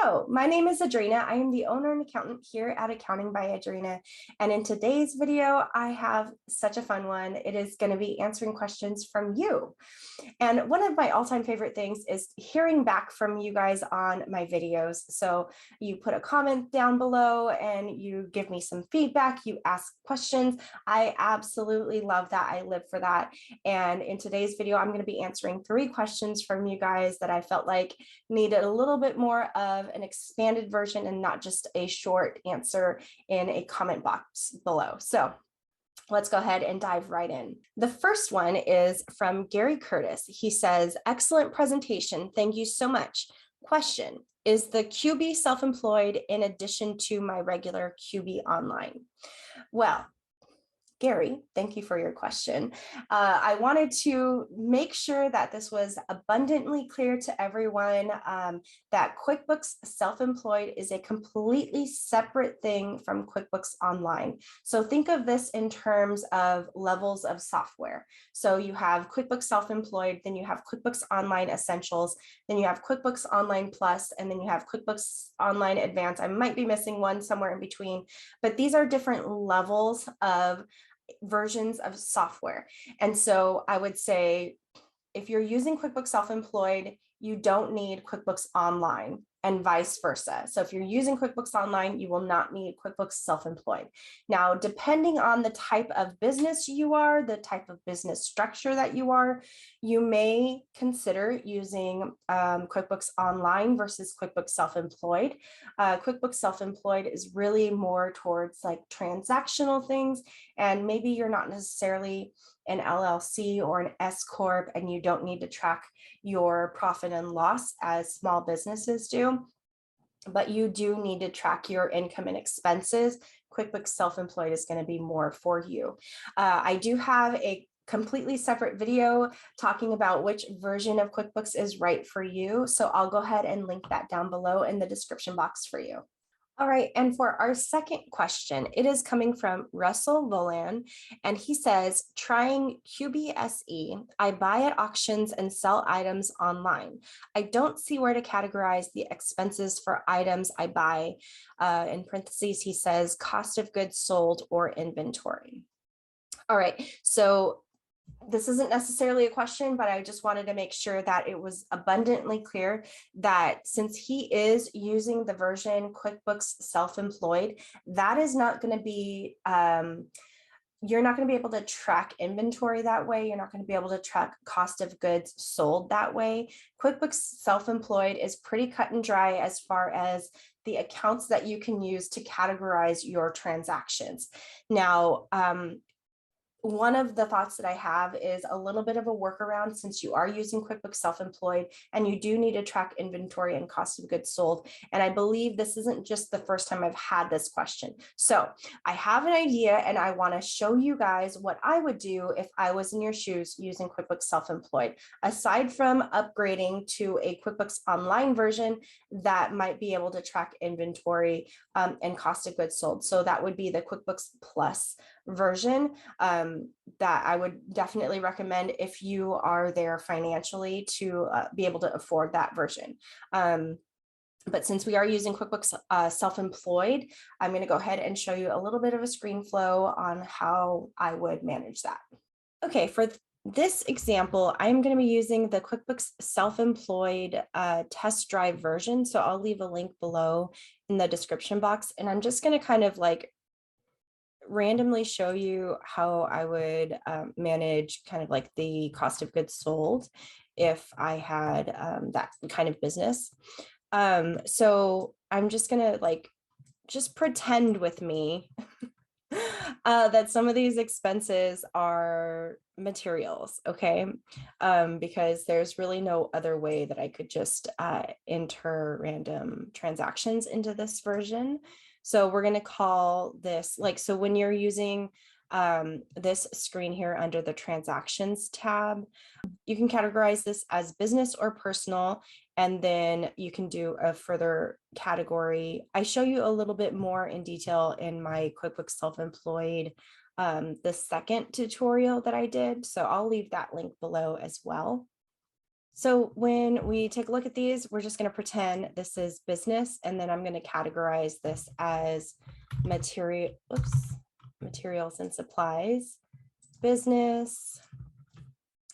Hello, my name is Edrina. I am the owner and accountant here at Accounting by Edrina. And in today's video, I have such a fun one. It is going to be answering questions from you. And one of my all-time favorite things is hearing back from you guys on my videos. So you put a comment down below and you give me some feedback, you ask questions. I absolutely love that. I live for that. And in today's video, I'm going to be answering 3 questions from you guys that I felt like needed a little bit more of an expanded version and not just a short answer in a comment box below. So let's go ahead and dive right in. The first one is from Gary Curtis. He says, excellent presentation. Thank you so much. Question, is the QB self-employed in addition to my regular QB online? Well, Gary, thank you for your question. I wanted to make sure that this was abundantly clear to everyone that QuickBooks Self-Employed is a completely separate thing from QuickBooks Online. So think of this in terms of levels of software. So you have QuickBooks Self-Employed, then you have QuickBooks Online Essentials, then you have QuickBooks Online Plus, and then you have QuickBooks Online Advanced. I might be missing one somewhere in between, but these are different levels of versions of software. And so I would say if you're using QuickBooks Self-Employed, you don't need QuickBooks Online and vice versa. So if you're using QuickBooks Online, you will not need QuickBooks Self-Employed. Now, depending on the type of business you are, the type of business structure that you are, you may consider using QuickBooks Online versus QuickBooks Self-Employed. QuickBooks Self-Employed is really more towards like transactional things, and maybe you're not necessarily an LLC or an S Corp and you don't need to track your profit and loss as small businesses do, but you do need to track your income and expenses. QuickBooks Self-Employed is going to be more for you. I do have a completely separate video talking about which version of QuickBooks is right for you. So I'll go ahead and link that down below in the description box for you. All right, and for our second question, it is coming from Russell Vollan, and he says, trying QBSE, I buy at auctions and sell items online. I don't see where to categorize the expenses for items I buy. In parentheses, he says, cost of goods sold or inventory. All right, so this isn't necessarily a question, but I just wanted to make sure that it was abundantly clear that since he is using the version QuickBooks Self-Employed, that is not going to be, you're not going to be able to track inventory that way. You're not going to be able to track cost of goods sold that way. QuickBooks Self-Employed is pretty cut and dry as far as the accounts that you can use to categorize your transactions. Now, one of the thoughts that I have is a little bit of a workaround since you are using QuickBooks Self-Employed and you do need to track inventory and cost of goods sold. And I believe this isn't just the first time I've had this question. So I have an idea and I want to show you guys what I would do if I was in your shoes using QuickBooks Self-Employed. Aside from upgrading to a QuickBooks Online version that might be able to track inventory and cost of goods sold. So that would be the QuickBooks Plus version that I would definitely recommend if you are there financially to be able to afford that version. But since we are using QuickBooks Self-Employed, I'm going to go ahead and show you a little bit of a screen flow on how I would manage that. Okay, for this example, I'm going to be using the QuickBooks Self-Employed test drive version. So I'll leave a link below in the description box, and I'm just going to kind of like randomly show you how I would manage kind of like the cost of goods sold if I had that kind of business. So I'm just gonna like just pretend with me that some of these expenses are materials, okay? Because there's really no other way that I could just enter random transactions into this version. So we're going to call this like, so when you're using this screen here under the transactions tab, you can categorize this as business or personal, and then you can do a further category. I show you a little bit more in detail in my QuickBooks Self-Employed, the second tutorial that I did. So I'll leave that link below as well. So when we take a look at these, we're just going to pretend this is business, and then I'm going to categorize this as materials and supplies, business,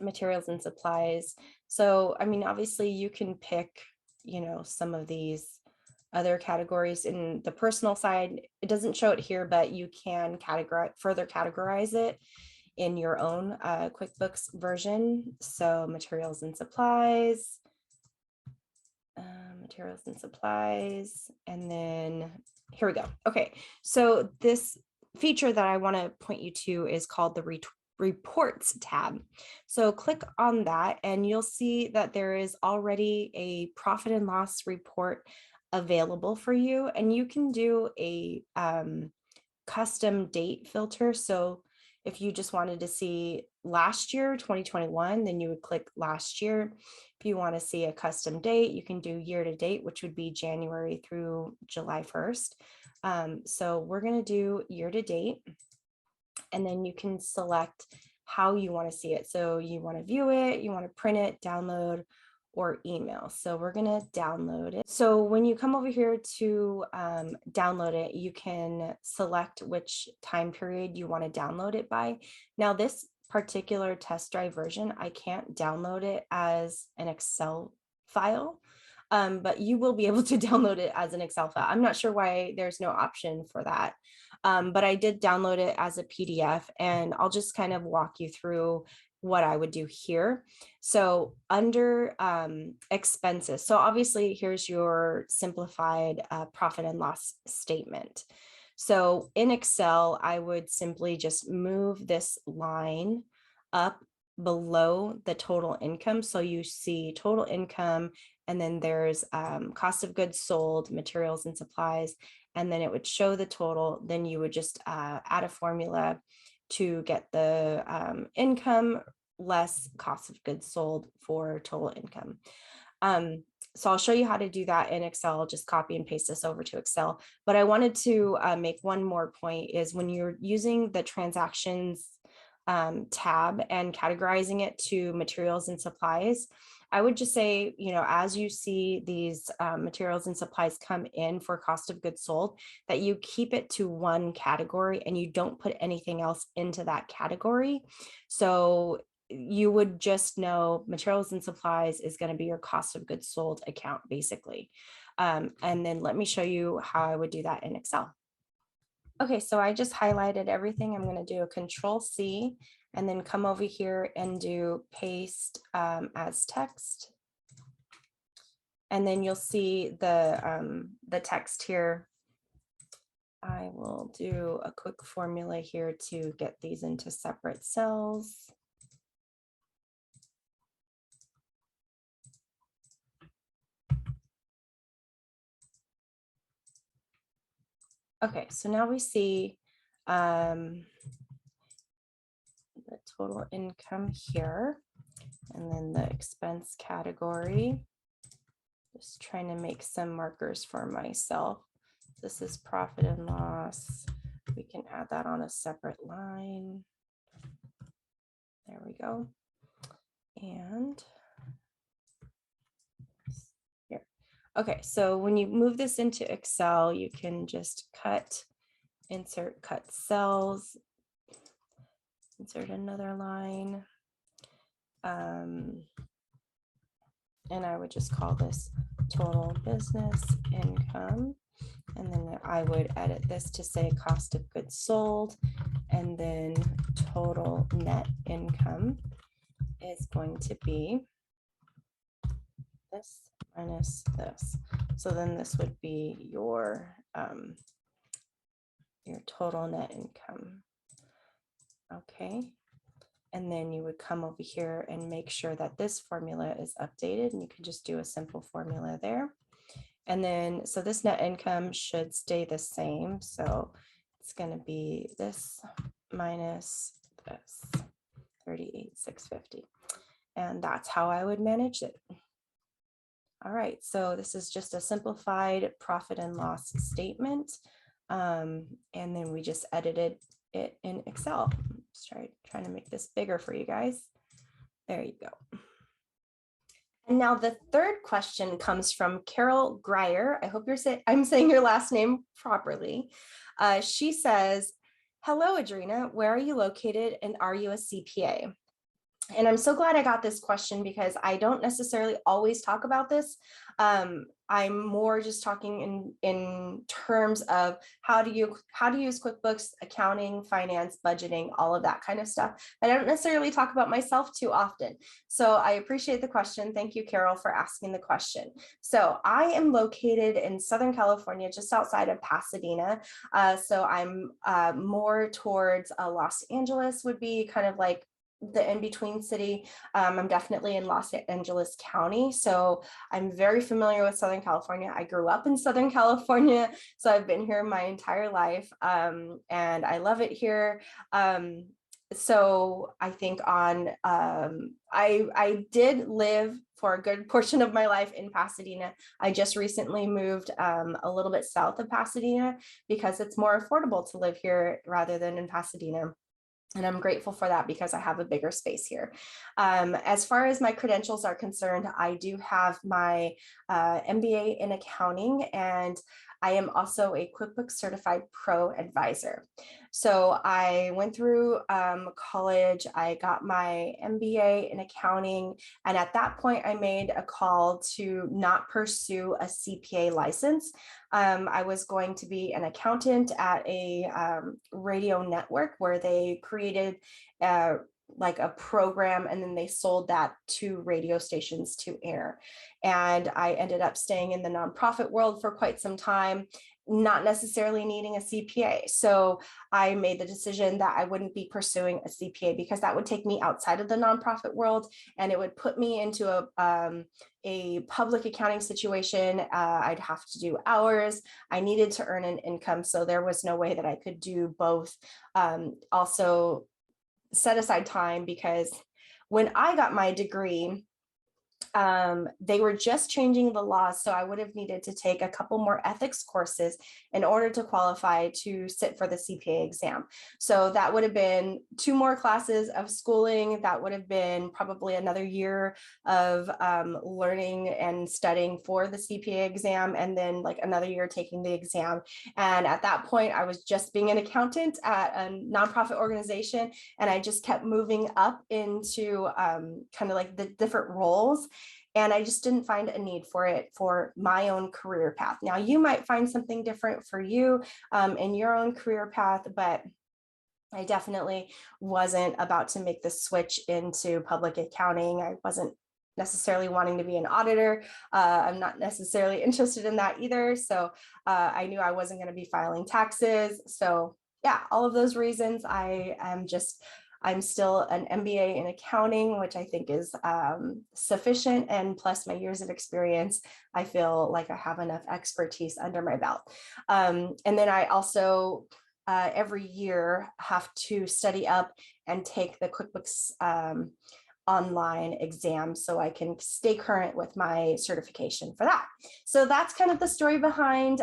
materials and supplies. So, I mean, obviously you can pick, some of these other categories in the personal side. It doesn't show it here, but you can further categorize it in your own QuickBooks version. So materials and supplies, and then here we go. Okay, so this feature that I want to point you to is called the Reports tab. So click on that and you'll see that there is already a profit and loss report available for you, and you can do a custom date filter. So if you just wanted to see last year, 2021, then you would click last year. If you want to see a custom date, you can do year to date, which would be January through July 1st. So we're going to do year to date, and then you can select how you want to see it. So you want to view it, you want to print it, download, or email. So we're going to download it. So when you come over here to download it, you can select which time period you want to download it by. Now, this particular test drive version, I can't download it as an Excel file, but you will be able to download it as an Excel file. I'm not sure why there's no option for that. But I did download it as a PDF, and I'll just kind of walk you through what I would do here. So under expenses, so obviously here's your simplified profit and loss statement. So in Excel, I would simply just move this line up below the total income. So you see total income, and then there's cost of goods sold, materials and supplies, and then it would show the total. Then you would just add a formula to get the income less cost of goods sold for total income. So I'll show you how to do that in Excel. Just copy and paste this over to Excel. But I wanted to make one more point is when you're using the transactions tab and categorizing it to materials and supplies, I would just say, as you see these materials and supplies come in for cost of goods sold, that you keep it to one category and you don't put anything else into that category. So you would just know materials and supplies is going to be your cost of goods sold account, basically. And then let me show you how I would do that in Excel. Okay, so I just highlighted everything. I'm going to do a Control-C and then come over here and do paste as text. And then you'll see the text here. I will do a quick formula here to get these into separate cells. Okay, so now we see the total income here, and then the expense category. Just trying to make some markers for myself. This is profit and loss. We can add that on a separate line. There we go. And here. Okay, so when you move this into Excel, you can just insert, cut cells, insert another line. And I would just call this total business income. And then I would edit this to say cost of goods sold, and then total net income is going to be this minus this. So then this would be your total net income. Okay. And then you would come over here and make sure that this formula is updated, and you can just do a simple formula there. And then, so this net income should stay the same. So it's going to be this minus this, 38,650. And that's how I would manage it. All right, so this is just a simplified profit and loss statement. And then we just edited it in Excel. Let's trying to make this bigger for you guys. There you go. And now the third question comes from Carol Grier. I hope I'm saying your last name properly. She says, hello, Edrina, where are you located and are you a CPA? And I'm so glad I got this question because I don't necessarily always talk about this. I'm more just talking in terms of how to use QuickBooks, accounting, finance, budgeting, all of that kind of stuff. But I don't necessarily talk about myself too often. So I appreciate the question. Thank you, Carol, for asking the question. So I am located in Southern California, just outside of Pasadena. So I'm more towards Los Angeles would be kind of like the in-between city. I'm definitely in Los Angeles County, so I'm very familiar with Southern California. I grew up in Southern California, so I've been here my entire life, and I love it here. So I think I did live for a good portion of my life in Pasadena. I just recently moved a little bit south of Pasadena because it's more affordable to live here rather than in Pasadena. And I'm grateful for that because I have a bigger space here. As far as my credentials are concerned, I do have my MBA in accounting, and I am also a QuickBooks Certified Pro Advisor. So I went through college, I got my MBA in accounting, and at that point I made a call to not pursue a CPA license. I was going to be an accountant at a radio network where they created like a program, and then they sold that to radio stations to air. And I ended up staying in the nonprofit world for quite some time, not necessarily needing a CPA. So I made the decision that I wouldn't be pursuing a CPA because that would take me outside of the nonprofit world, and it would put me into a public accounting situation. I'd have to do hours. I needed to earn an income, so there was no way that I could do both. Also set aside time because when I got my degree, they were just changing the laws, so I would have needed to take a couple more ethics courses in order to qualify to sit for the CPA exam. So that would have been 2 more classes of schooling. That would have been probably another year of learning and studying for the CPA exam, and then like another year taking the exam. And at that point, I was just being an accountant at a nonprofit organization, and I just kept moving up into kind of like the different roles. And I just didn't find a need for it for my own career path. Now, you might find something different for you in your own career path, but I definitely wasn't about to make the switch into public accounting. I wasn't necessarily wanting to be an auditor. I'm not necessarily interested in that either. So I knew I wasn't going to be filing taxes. So yeah, all of those reasons, I'm still an MBA in accounting, which I think is sufficient. And plus my years of experience, I feel like I have enough expertise under my belt. And then I also every year have to study up and take the QuickBooks online exam so I can stay current with my certification for that. So that's kind of the story behind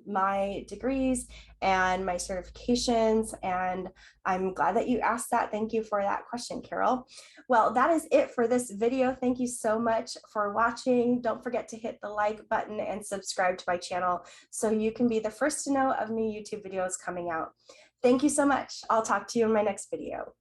my degrees and my certifications. And I'm glad that you asked that. Thank you for that question, Carol. Well, that is it for this video. Thank you so much for watching. Don't forget to hit the like button and subscribe to my channel so you can be the first to know of new YouTube videos coming out. Thank you so much. I'll talk to you in my next video.